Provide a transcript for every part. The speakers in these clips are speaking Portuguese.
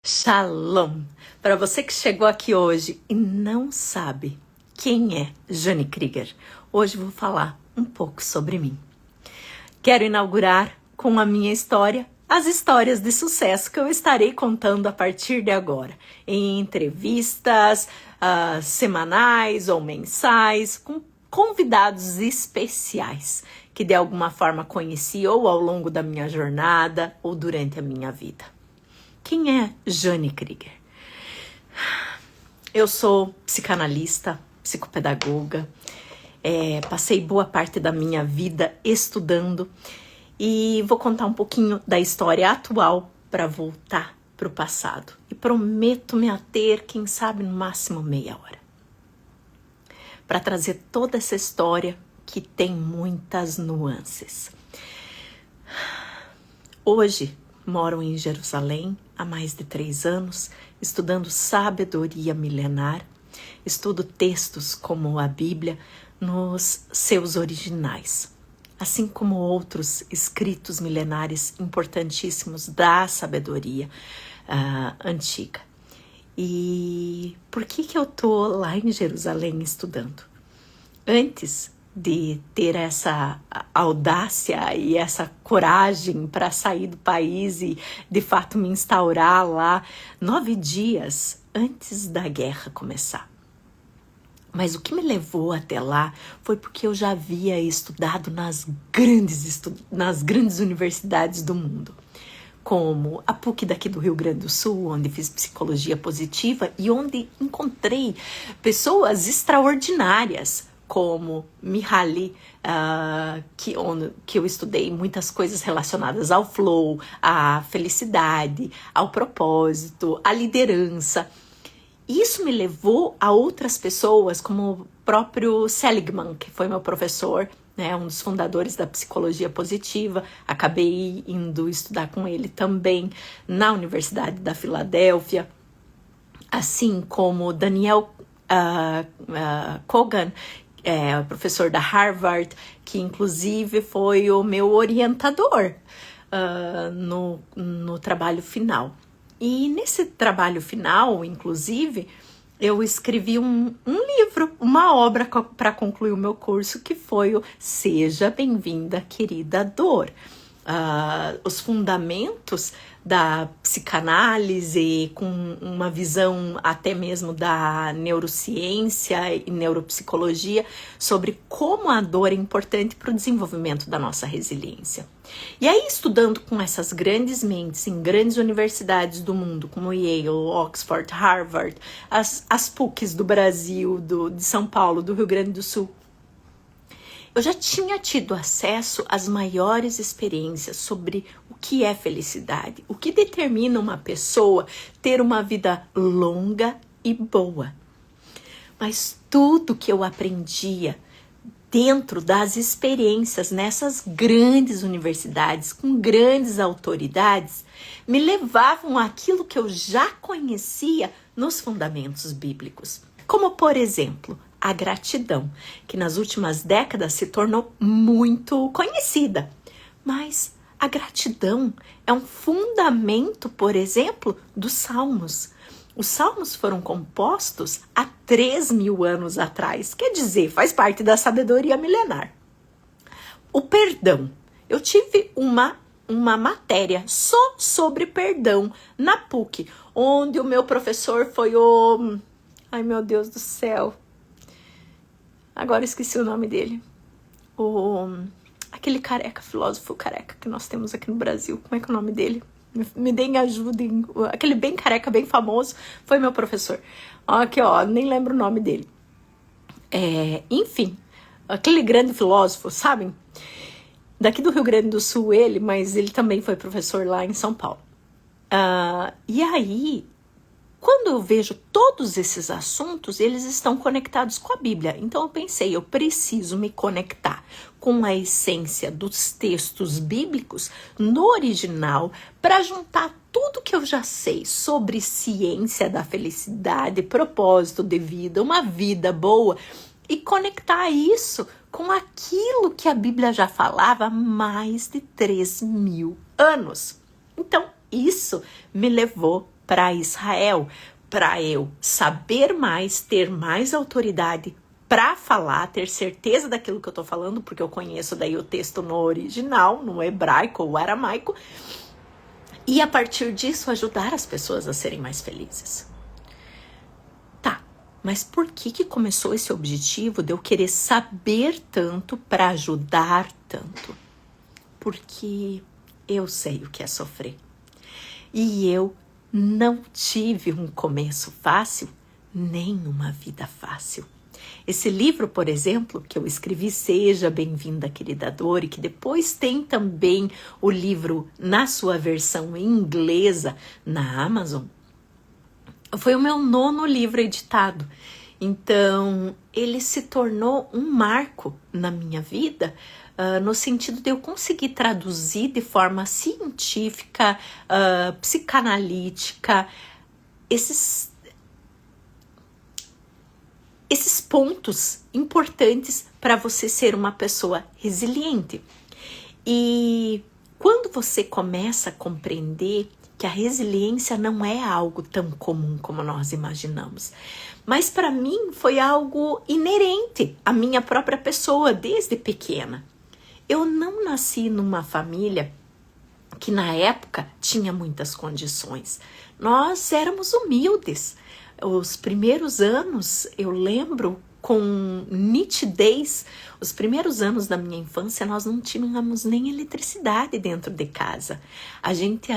Shalom! Para você que chegou aqui hoje e não sabe quem é Jane Krieger, hoje vou falar um pouco sobre mim. Quero inaugurar com a minha história, as histórias de sucesso que eu estarei contando a partir de agora, em entrevistas semanais ou mensais, com convidados especiais que de alguma forma conheci ou ao longo da minha jornada ou durante a minha vida. Quem é Jane Krieger? Eu sou psicanalista, psicopedagoga, passei boa parte da minha vida estudando e vou contar um pouquinho da história atual para voltar para o passado. E prometo me ater, quem sabe, no máximo meia hora, para trazer toda essa história que tem muitas nuances. Hoje, moro em Jerusalém há mais de 3 anos, estudando sabedoria milenar. Estudo textos como a Bíblia nos seus originais, assim como outros escritos milenares importantíssimos da sabedoria antiga. E por que eu tô lá em Jerusalém estudando? Antes de ter essa audácia e essa coragem para sair do país e de fato me instaurar lá 9 dias antes da guerra começar. Mas o que me levou até lá foi porque eu já havia estudado nas grandes universidades do mundo, como a PUC daqui do Rio Grande do Sul, onde fiz psicologia positiva e onde encontrei pessoas extraordinárias, como Mihaly, que eu estudei muitas coisas relacionadas ao flow, à felicidade, ao propósito, à liderança. Isso me levou a outras pessoas, como o próprio Seligman, que foi meu professor, né, um dos fundadores da psicologia positiva. Acabei indo estudar com ele também na Universidade da Filadélfia, assim como Daniel Kogan, professor da Harvard, que inclusive foi o meu orientador no trabalho final. E nesse trabalho final, inclusive, eu escrevi um livro, uma obra para concluir o meu curso, que foi o Seja Bem-vinda, Querida Dor. Os fundamentos da psicanálise, com uma visão até mesmo da neurociência e neuropsicologia, sobre como a dor é importante para o desenvolvimento da nossa resiliência. E aí, estudando com essas grandes mentes em grandes universidades do mundo, como Yale, Oxford, Harvard, as PUCs do Brasil, de São Paulo, do Rio Grande do Sul, eu já tinha tido acesso às maiores experiências sobre o que é felicidade, o que determina uma pessoa ter uma vida longa e boa. Mas tudo que eu aprendia dentro das experiências nessas grandes universidades, com grandes autoridades, me levavam àquilo que eu já conhecia nos fundamentos bíblicos. Como, por exemplo, a gratidão, que nas últimas décadas se tornou muito conhecida. Mas a gratidão é um fundamento, por exemplo, dos Salmos. Os Salmos foram compostos há 3.000 anos atrás, quer dizer, faz parte da sabedoria milenar. O perdão. Eu tive uma matéria só sobre perdão na PUC, onde o meu professor foi o... Ai, meu Deus do céu. Agora esqueci o nome dele. Aquele filósofo careca que nós temos aqui no Brasil. Como é que é o nome dele? Me deem ajuda. Aquele bem careca, bem famoso, foi meu professor. Aqui, nem lembro o nome dele. Enfim, aquele grande filósofo, sabem? Daqui do Rio Grande do Sul mas ele também foi professor lá em São Paulo. E aí, quando eu vejo todos esses assuntos, eles estão conectados com a Bíblia. Então eu pensei, eu preciso me conectar com a essência dos textos bíblicos no original para juntar tudo que eu já sei sobre ciência da felicidade, propósito de vida, uma vida boa, e conectar isso com aquilo que a Bíblia já falava há mais de 3.000 anos. Então, isso me levou para Israel, para eu saber mais, ter mais autoridade para falar, ter certeza daquilo que eu tô falando, porque eu conheço daí o texto no original, no hebraico ou aramaico, e a partir disso ajudar as pessoas a serem mais felizes. Tá, mas por que começou esse objetivo de eu querer saber tanto para ajudar tanto? Porque eu sei o que é sofrer. E eu não tive um começo fácil, nem uma vida fácil. Esse livro, por exemplo, que eu escrevi, Seja Bem-vinda, Querida Dor, e que depois tem também o livro na sua versão inglesa na Amazon, foi o meu 9º livro editado. Então, ele se tornou um marco na minha vida, no sentido de eu conseguir traduzir de forma científica, psicanalítica, esses pontos importantes para você ser uma pessoa resiliente. E quando você começa a compreender que a resiliência não é algo tão comum como nós imaginamos, mas para mim foi algo inerente à minha própria pessoa desde pequena. Eu não nasci numa família que na época tinha muitas condições. Nós éramos humildes. Os primeiros anos, eu lembro com nitidez, os primeiros anos da minha infância, nós não tínhamos nem eletricidade dentro de casa. A gente,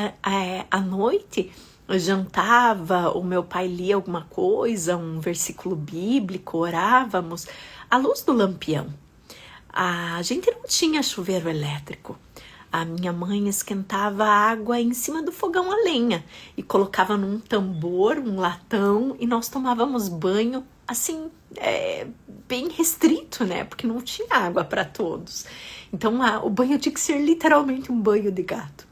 à noite, jantava, o meu pai lia alguma coisa, um versículo bíblico, orávamos, à luz do lampião. A gente não tinha chuveiro elétrico. A minha mãe esquentava a água em cima do fogão a lenha e colocava num tambor, um latão, e nós tomávamos banho assim, bem restrito, né? Porque não tinha água para todos. Então o banho tinha que ser literalmente um banho de gato.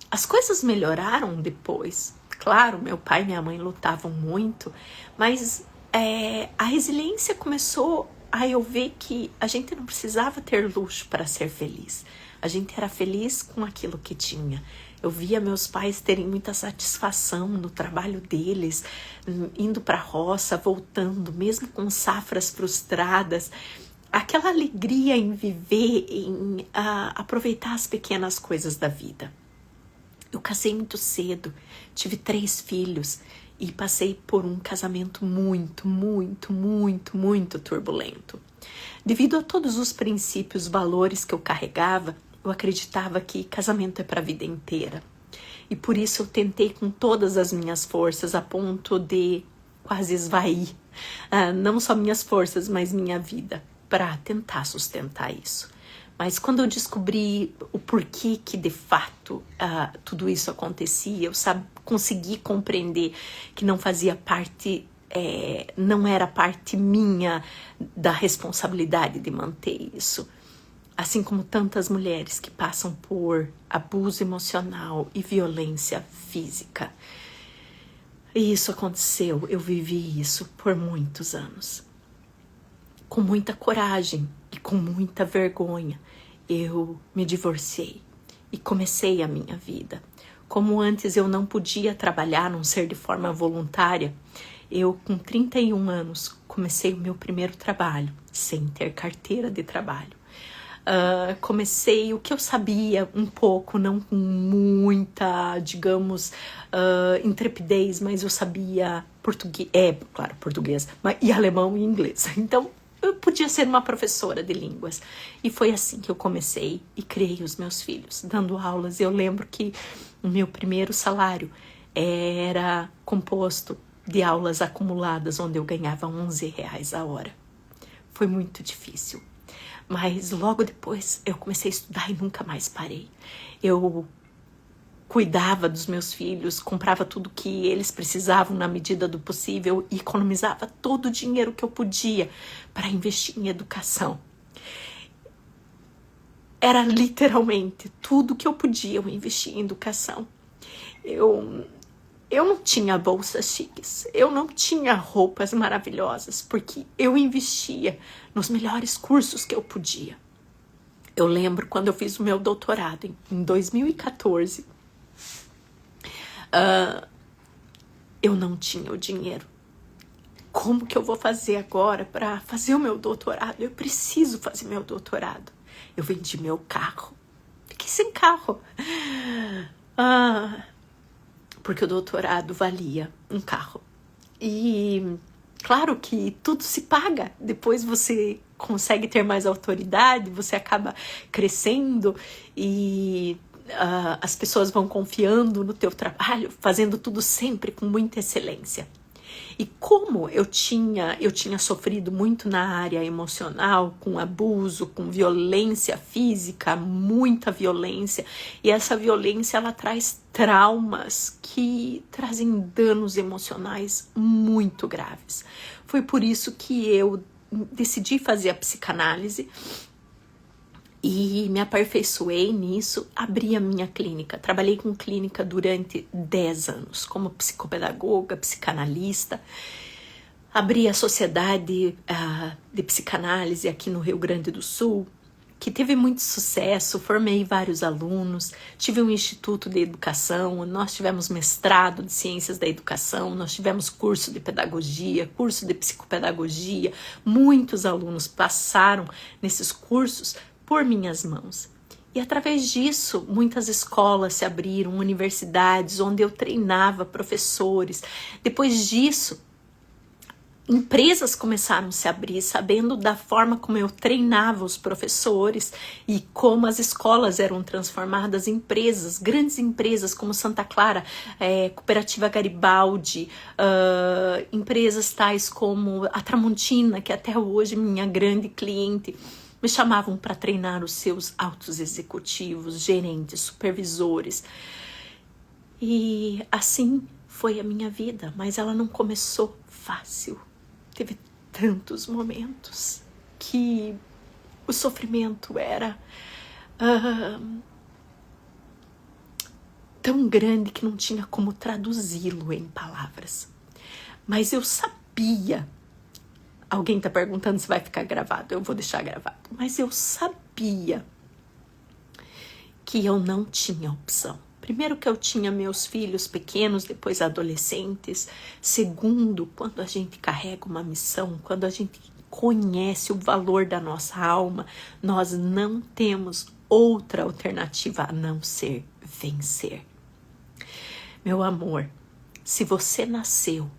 As coisas melhoraram depois. Claro, meu pai e minha mãe lutavam muito, mas a resiliência começou a eu ver que a gente não precisava ter luxo para ser feliz. A gente era feliz com aquilo que tinha. Eu via meus pais terem muita satisfação no trabalho deles, indo para a roça, voltando, mesmo com safras frustradas. Aquela alegria em viver, em aproveitar as pequenas coisas da vida. Eu casei muito cedo, tive 3 filhos e passei por um casamento muito, muito, muito, muito turbulento. Devido a todos os princípios, valores que eu carregava, eu acreditava que casamento é para a vida inteira. E por isso eu tentei com todas as minhas forças, a ponto de quase esvair, não só minhas forças, mas minha vida, para tentar sustentar isso. Mas quando eu descobri o porquê que de fato tudo isso acontecia, eu consegui compreender que não fazia parte, não era parte minha da responsabilidade de manter isso. Assim como tantas mulheres que passam por abuso emocional e violência física. E isso aconteceu, eu vivi isso por muitos anos. Com muita coragem e com muita vergonha, eu me divorciei e comecei a minha vida. Como antes eu não podia trabalhar, a não ser de forma voluntária, eu com 31 anos comecei o meu primeiro trabalho, sem ter carteira de trabalho. Comecei o que eu sabia um pouco, não com muita, digamos, intrepidez, mas eu sabia português, português, e alemão e inglês. Então, eu podia ser uma professora de línguas. E foi assim que eu comecei e criei os meus filhos, dando aulas. Eu lembro que o meu primeiro salário era composto de aulas acumuladas, onde eu ganhava R$11 a hora. Foi muito difícil. Mas logo depois eu comecei a estudar e nunca mais parei. Eu cuidava dos meus filhos, comprava tudo que eles precisavam na medida do possível e economizava todo o dinheiro que eu podia para investir em educação. Era literalmente tudo que eu podia eu investir em educação. Eu não tinha bolsas chiques, eu não tinha roupas maravilhosas, porque eu investia nos melhores cursos que eu podia. Eu lembro quando eu fiz o meu doutorado, em 2014, Eu não tinha o dinheiro. Como que eu vou fazer agora para fazer o meu doutorado? Eu preciso fazer meu doutorado. Eu vendi meu carro. Fiquei sem carro. Porque o doutorado valia um carro. E claro que tudo se paga. Depois você consegue ter mais autoridade, você acaba crescendo e as pessoas vão confiando no teu trabalho, fazendo tudo sempre com muita excelência. E como eu tinha sofrido muito na área emocional, com abuso, com violência física, muita violência, e essa violência ela traz traumas que trazem danos emocionais muito graves. Foi por isso que eu decidi fazer a psicanálise e me aperfeiçoei nisso, abri a minha clínica. Trabalhei com clínica durante 10 anos, como psicopedagoga, psicanalista. Abri a sociedade de psicanálise aqui no Rio Grande do Sul, que teve muito sucesso, formei vários alunos, tive um instituto de educação, nós tivemos mestrado de ciências da educação, nós tivemos curso de pedagogia, curso de psicopedagogia, muitos alunos passaram nesses cursos por minhas mãos. E através disso, muitas escolas se abriram, universidades onde eu treinava professores. Depois disso, empresas começaram a se abrir, sabendo da forma como eu treinava os professores e como as escolas eram transformadas em empresas, grandes empresas como Santa Clara, Cooperativa Garibaldi, empresas tais como a Tramontina, que até hoje é minha grande cliente, me chamavam para treinar os seus altos executivos, gerentes, supervisores. E assim foi a minha vida, mas ela não começou fácil. Teve tantos momentos que o sofrimento era tão grande que não tinha como traduzi-lo em palavras. Mas eu sabia. Alguém está perguntando se vai ficar gravado. Eu vou deixar gravado. Mas eu sabia que eu não tinha opção. Primeiro que eu tinha meus filhos pequenos, depois adolescentes. Segundo, quando a gente carrega uma missão, quando a gente conhece o valor da nossa alma, nós não temos outra alternativa a não ser vencer. Meu amor, se você nasceu,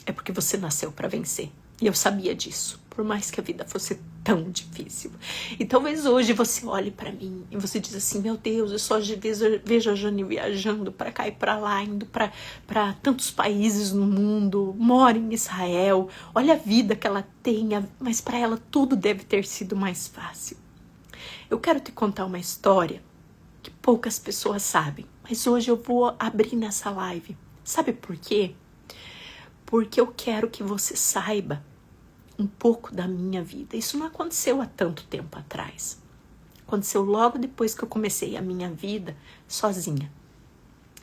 é porque você nasceu para vencer. E eu sabia disso, por mais que a vida fosse tão difícil. E talvez hoje você olhe para mim e você diz assim, meu Deus, eu só vejo a Jane viajando para cá e para lá, indo para tantos países no mundo, mora em Israel, olha a vida que ela tem, mas para ela tudo deve ter sido mais fácil. Eu quero te contar uma história que poucas pessoas sabem, mas hoje eu vou abrir nessa live. Sabe por quê? Porque eu quero que você saiba um pouco da minha vida. Isso não aconteceu há tanto tempo atrás. Aconteceu logo depois que eu comecei a minha vida sozinha.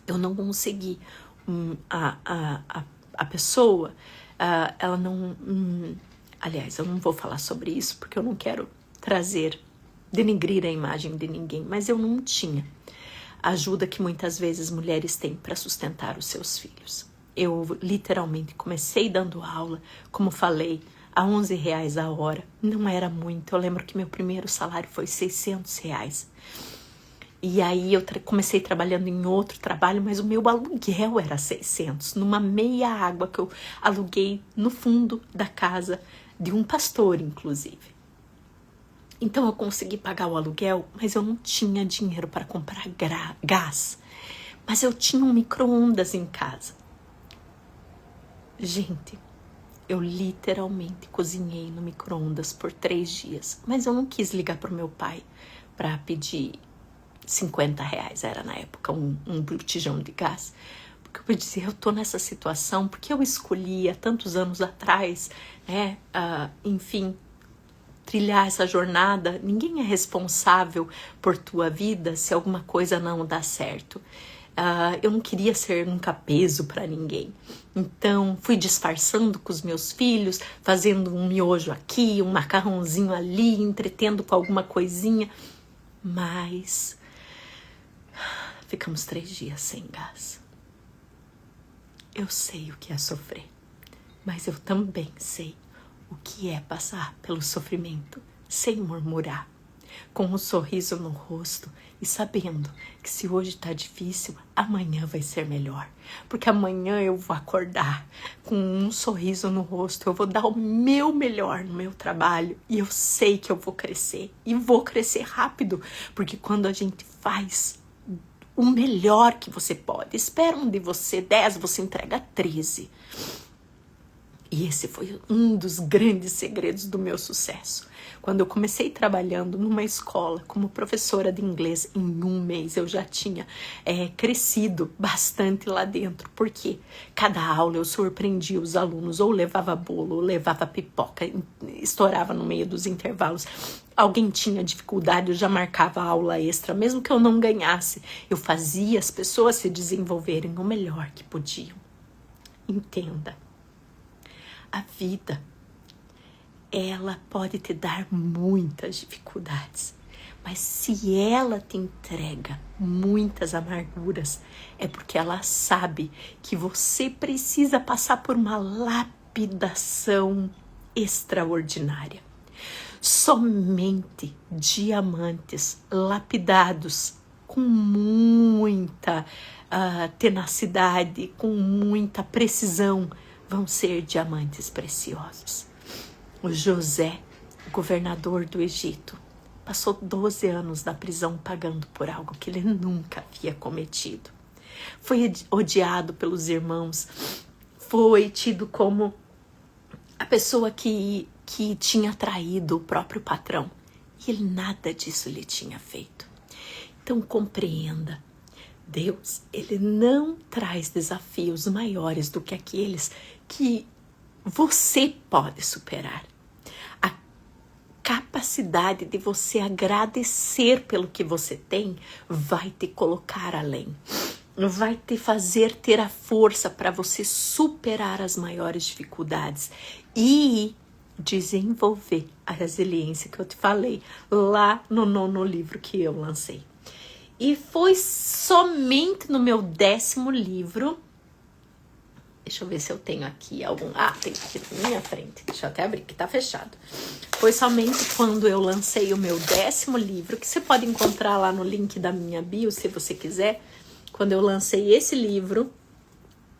Eu não consegui. A pessoa, ela não... aliás, eu não vou falar sobre isso porque eu não quero denegrir a imagem de ninguém, mas eu não tinha a ajuda que muitas vezes mulheres têm para sustentar os seus filhos. Eu literalmente comecei dando aula, como falei, a R$11 a hora. Não era muito. Eu lembro que meu primeiro salário foi R$600. E aí eu comecei trabalhando em outro trabalho, mas o meu aluguel era 600, numa meia água que eu aluguei no fundo da casa de um pastor, inclusive. Então eu consegui pagar o aluguel, mas eu não tinha dinheiro para comprar gás. Mas eu tinha um micro-ondas em casa. Gente, eu literalmente cozinhei no micro-ondas por 3 dias. Mas eu não quis ligar para o meu pai para pedir R$50, era na época, um botijão de gás. Porque eu dizia, eu tô nessa situação, porque eu escolhi há tantos anos atrás, né, enfim, trilhar essa jornada. Ninguém é responsável por tua vida se alguma coisa não dá certo. Eu não queria ser nunca peso para ninguém. Então, fui disfarçando com os meus filhos, fazendo um miojo aqui, um macarrãozinho ali, entretendo com alguma coisinha. Mas ficamos 3 dias sem gás. eu sei o que é sofrer, mas eu também sei o que é passar pelo sofrimento sem murmurar, com um sorriso no rosto e sabendo que se hoje tá difícil, amanhã vai ser melhor. Porque amanhã eu vou acordar com um sorriso no rosto, eu vou dar o meu melhor no meu trabalho e eu sei que eu vou crescer e vou crescer rápido, porque quando a gente faz o melhor que você pode, esperam de você 10, você entrega 13. E esse foi um dos grandes segredos do meu sucesso. Quando eu comecei trabalhando numa escola como professora de inglês, em um mês eu já tinha crescido bastante lá dentro. Porque cada aula eu surpreendia os alunos, ou levava bolo, ou levava pipoca, estourava no meio dos intervalos. Alguém tinha dificuldade, eu já marcava aula extra, mesmo que eu não ganhasse. Eu fazia as pessoas se desenvolverem o melhor que podiam. Entenda. A vida, ela pode te dar muitas dificuldades, mas se ela te entrega muitas amarguras, é porque ela sabe que você precisa passar por uma lapidação extraordinária. Somente diamantes lapidados com muita tenacidade, com muita precisão, vão ser diamantes preciosos. O José, governador do Egito, passou 12 anos na prisão pagando por algo que ele nunca havia cometido. Foi odiado pelos irmãos, foi tido como a pessoa que tinha traído o próprio patrão. E ele nada disso lhe tinha feito. Então compreenda, Deus, ele não traz desafios maiores do que aqueles que você pode superar. A capacidade de você agradecer pelo que você tem vai te colocar além. Vai te fazer ter a força para você superar as maiores dificuldades e desenvolver a resiliência que eu te falei lá no 9º livro que eu lancei. E foi somente no meu 10º livro. Deixa eu ver se eu tenho aqui algum... tem aqui na minha frente. Deixa eu até abrir, que tá fechado. Foi somente quando eu lancei o meu 10º livro, que você pode encontrar lá no link da minha bio, se você quiser. Quando eu lancei esse livro,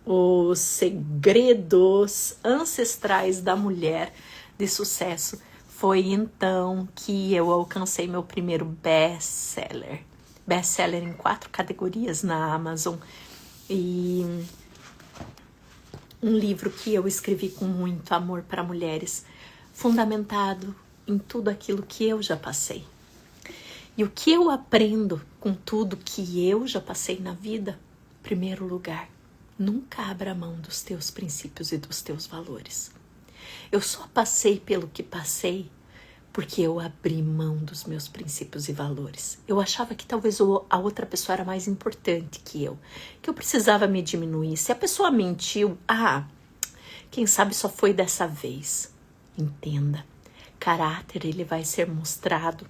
Os Segredos Ancestrais da Mulher de Sucesso, foi então que eu alcancei meu primeiro best-seller. Best-seller em 4 categorias na Amazon. E um livro que eu escrevi com muito amor para mulheres, fundamentado em tudo aquilo que eu já passei. E o que eu aprendo com tudo que eu já passei na vida? Em primeiro lugar, nunca abra mão dos teus princípios e dos teus valores. Eu só passei pelo que passei porque eu abri mão dos meus princípios e valores. Eu achava que talvez a outra pessoa era mais importante que eu precisava me diminuir. Se a pessoa mentiu, quem sabe só foi dessa vez. Entenda, caráter ele vai ser mostrado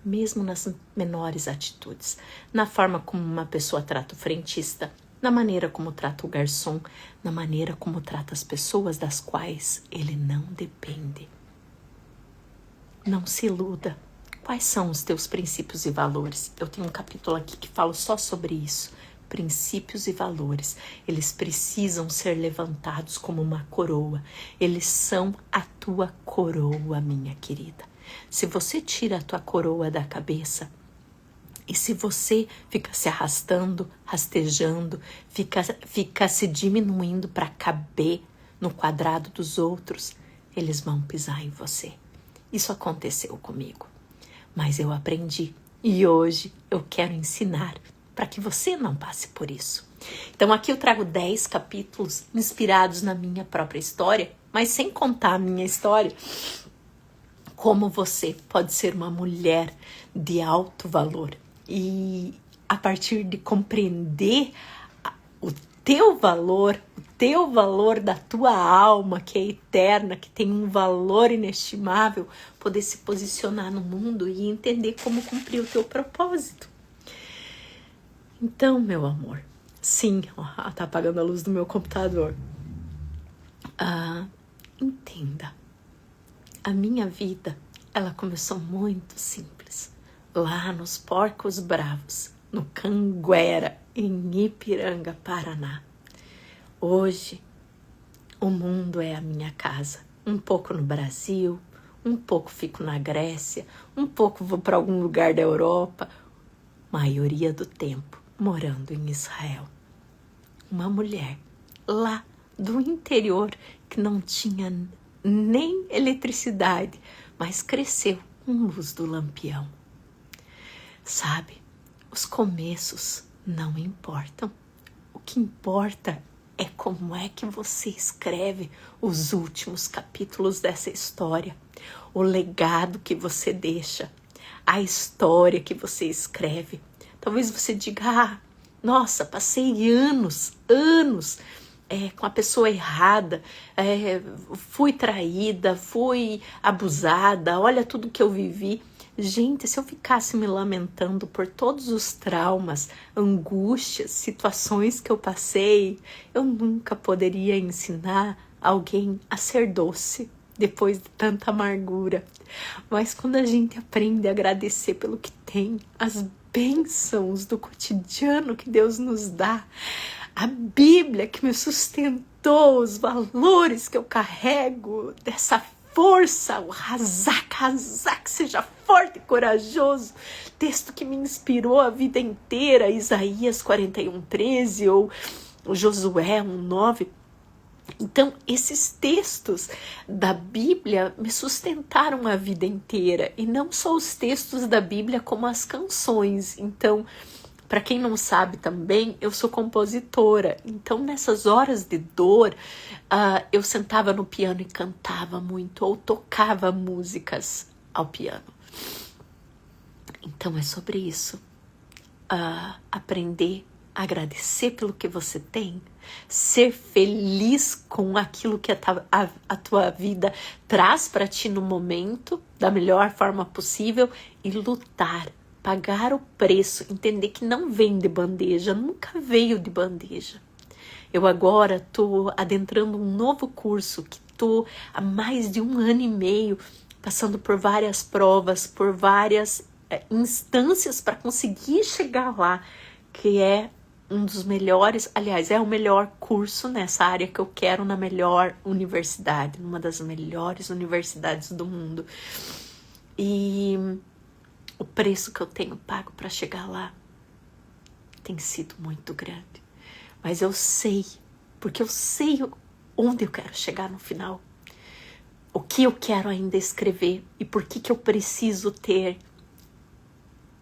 mesmo nas menores atitudes, na forma como uma pessoa trata o frentista, na maneira como trata o garçom, na maneira como trata as pessoas das quais ele não depende. Não se iluda. Quais são os teus princípios e valores? Eu tenho um capítulo aqui que fala só sobre isso. Princípios e valores, eles precisam ser levantados como uma coroa. Eles são a tua coroa, minha querida. Se você tira a tua coroa da cabeça, e se você fica se arrastando, rastejando, fica se diminuindo para caber no quadrado dos outros, eles vão pisar em você. Isso aconteceu comigo, mas eu aprendi e hoje eu quero ensinar para que você não passe por isso. Então aqui eu trago 10 capítulos inspirados na minha própria história, mas sem contar a minha história, como você pode ser uma mulher de alto valor. E a partir de compreender o teu valor da tua alma, que é eterna, que tem um valor inestimável, poder se posicionar no mundo e entender como cumprir o teu propósito. Então, meu amor, Sim, ó, tá apagando a luz do meu computador. Entenda, a minha vida, ela começou muito simples, lá nos Porcos Bravos, no Canguera, em Ipiranga, Paraná. Hoje, o mundo é a minha casa, um pouco no Brasil, um pouco fico na Grécia, um pouco vou para algum lugar da Europa, maioria do tempo morando em Israel. Uma mulher lá do interior que não tinha nem eletricidade, mas cresceu com luz do lampião. Sabe, os começos não importam. O que importa é como é que você escreve os últimos capítulos dessa história, o legado que você deixa, a história que você escreve. Talvez você diga, nossa, passei anos com a pessoa errada, fui traída, fui abusada, olha tudo que eu vivi. Gente, se eu ficasse me lamentando por todos os traumas, angústias, situações que eu passei, eu nunca poderia ensinar alguém a ser doce depois de tanta amargura. Mas quando a gente aprende a agradecer pelo que tem, as bênçãos do cotidiano que Deus nos dá, a Bíblia que me sustentou, os valores que eu carrego, dessa força, o Hazak, seja forte e corajoso, texto que me inspirou a vida inteira, Isaías 41:13 ou Josué 1:9. Então, esses textos da Bíblia me sustentaram a vida inteira, e não só os textos da Bíblia, como as canções. Então, para quem não sabe também, eu sou compositora. Então, nessas horas de dor, eu sentava no piano e cantava muito, ou tocava músicas ao piano. Então, é sobre isso. Aprender a agradecer pelo que você tem, ser feliz com aquilo que a tua vida traz para ti no momento, da melhor forma possível, e lutar. Pagar o preço, entender que não vem de bandeja, nunca veio de bandeja. Eu agora estou adentrando um novo curso, que estou há mais de 1 ano e meio, passando por várias provas, por várias instâncias para conseguir chegar lá, que é um dos melhores, aliás, é o melhor curso nessa área que eu quero, na melhor universidade, numa das melhores universidades do mundo. E o preço que eu tenho pago para chegar lá tem sido muito grande. Mas eu sei, porque eu sei onde eu quero chegar no final. O que eu quero ainda escrever e por que eu preciso ter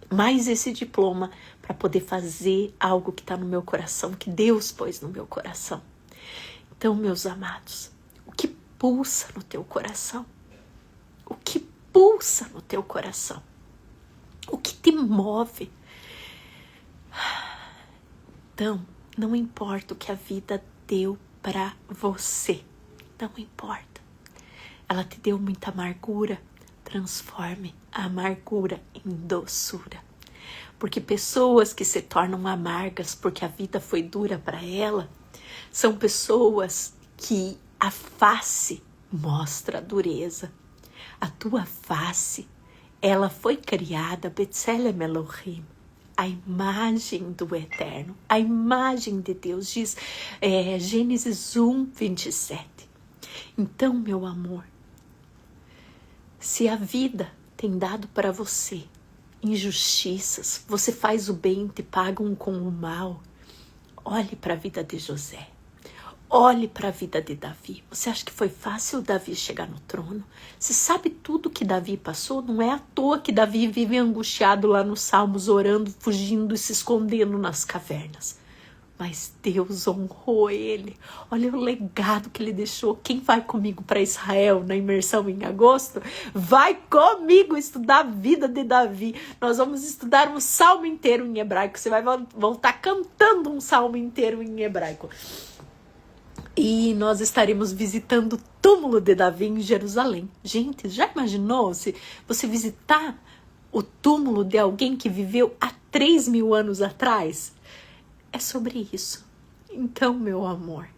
mais esse diploma para poder fazer algo que está no meu coração, que Deus pôs no meu coração. Então, meus amados, o que pulsa no teu coração? O que pulsa no teu coração? O que te move? Então, não importa o que a vida deu para você. Não importa. Ela te deu muita amargura. Transforme a amargura em doçura. Porque pessoas que se tornam amargas porque a vida foi dura para ela, são pessoas que a face mostra a dureza. A tua face, ela foi criada, Betselem Elohim, a imagem do Eterno, a imagem de Deus, diz Gênesis 1:27. Então, meu amor, se a vida tem dado para você injustiças, você faz o bem, te pagam com o mal, olhe para a vida de José. Olhe para a vida de Davi. Você acha que foi fácil Davi chegar no trono? Você sabe tudo que Davi passou? Não é à toa que Davi vive angustiado lá nos Salmos, orando, fugindo e se escondendo nas cavernas. Mas Deus honrou ele. Olha o legado que ele deixou. Quem vai comigo para Israel na imersão em agosto? Vai comigo estudar a vida de Davi. Nós vamos estudar um salmo inteiro em hebraico. Você vai voltar cantando um salmo inteiro em hebraico. E nós estaremos visitando o túmulo de Davi em Jerusalém. Gente, já imaginou se você visitar o túmulo de alguém que viveu há 3.000 anos atrás? é sobre isso. Então, meu amor,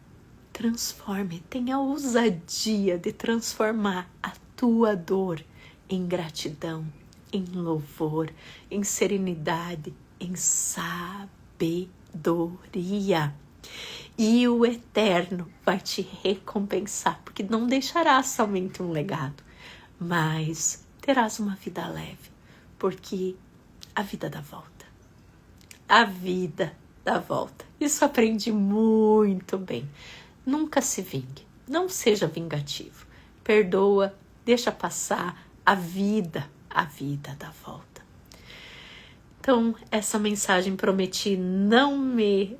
transforme, tenha a ousadia de transformar a tua dor em gratidão, em louvor, em serenidade, em sabedoria. E o Eterno vai te recompensar, porque não deixarás somente um legado, mas terás uma vida leve, porque a vida dá volta. A vida dá volta. Isso aprendi muito bem. Nunca se vingue, não seja vingativo. Perdoa, deixa passar, a vida dá volta. Então, essa mensagem prometi não me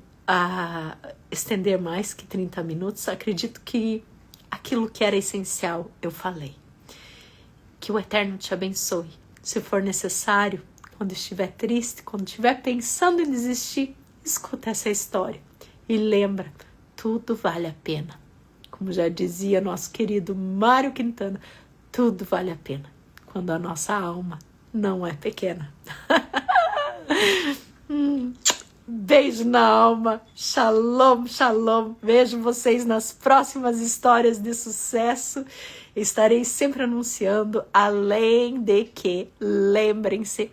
estender mais que 30 minutos. Acredito que aquilo que era essencial eu falei. Que o Eterno te abençoe. Se for necessário, quando estiver triste, quando estiver pensando em desistir, escuta essa história. E lembra, tudo vale a pena. Como já dizia nosso querido Mário Quintana, tudo vale a pena quando a nossa alma não é pequena. Beijo na alma, shalom, shalom. Vejo vocês nas próximas histórias de sucesso. Estarei sempre anunciando, além de que, lembrem-se,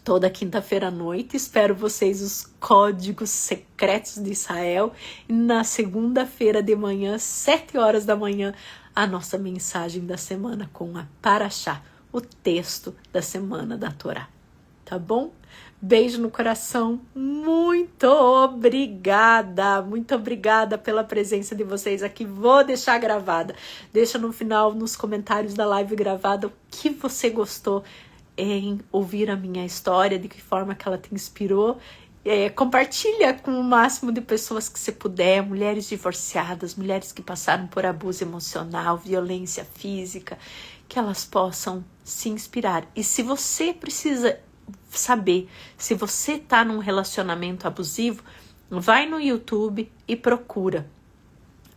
toda quinta-feira à noite, espero vocês os códigos secretos de Israel. E na segunda-feira de manhã, 7 horas da manhã, a nossa mensagem da semana com a Parashá, o texto da semana da Torá. Tá bom? Beijo no coração, muito obrigada pela presença de vocês aqui. Vou deixar gravada, deixa no final, nos comentários da live gravada, o que você gostou em ouvir a minha história, de que forma que ela te inspirou. Compartilha com o máximo de pessoas que você puder, mulheres divorciadas, mulheres que passaram por abuso emocional, violência física, que elas possam se inspirar. E se você precisa saber se você está num relacionamento abusivo, vai no YouTube e procura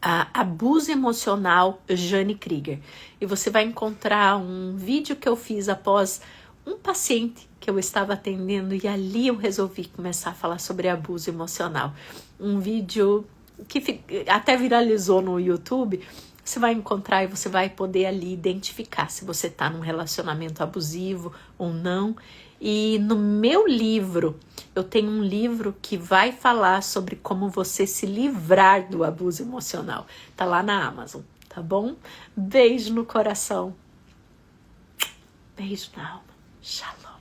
abuso emocional Jane Krieger, e você vai encontrar um vídeo que eu fiz após um paciente que eu estava atendendo, e ali eu resolvi começar a falar sobre abuso emocional. Um vídeo que até viralizou no YouTube. Você vai encontrar e você vai poder ali identificar se você está num relacionamento abusivo ou não. E no meu livro, eu tenho um livro que vai falar sobre como você se livrar do abuso emocional. Tá lá na Amazon, tá bom? Beijo no coração. Beijo na alma. Shalom.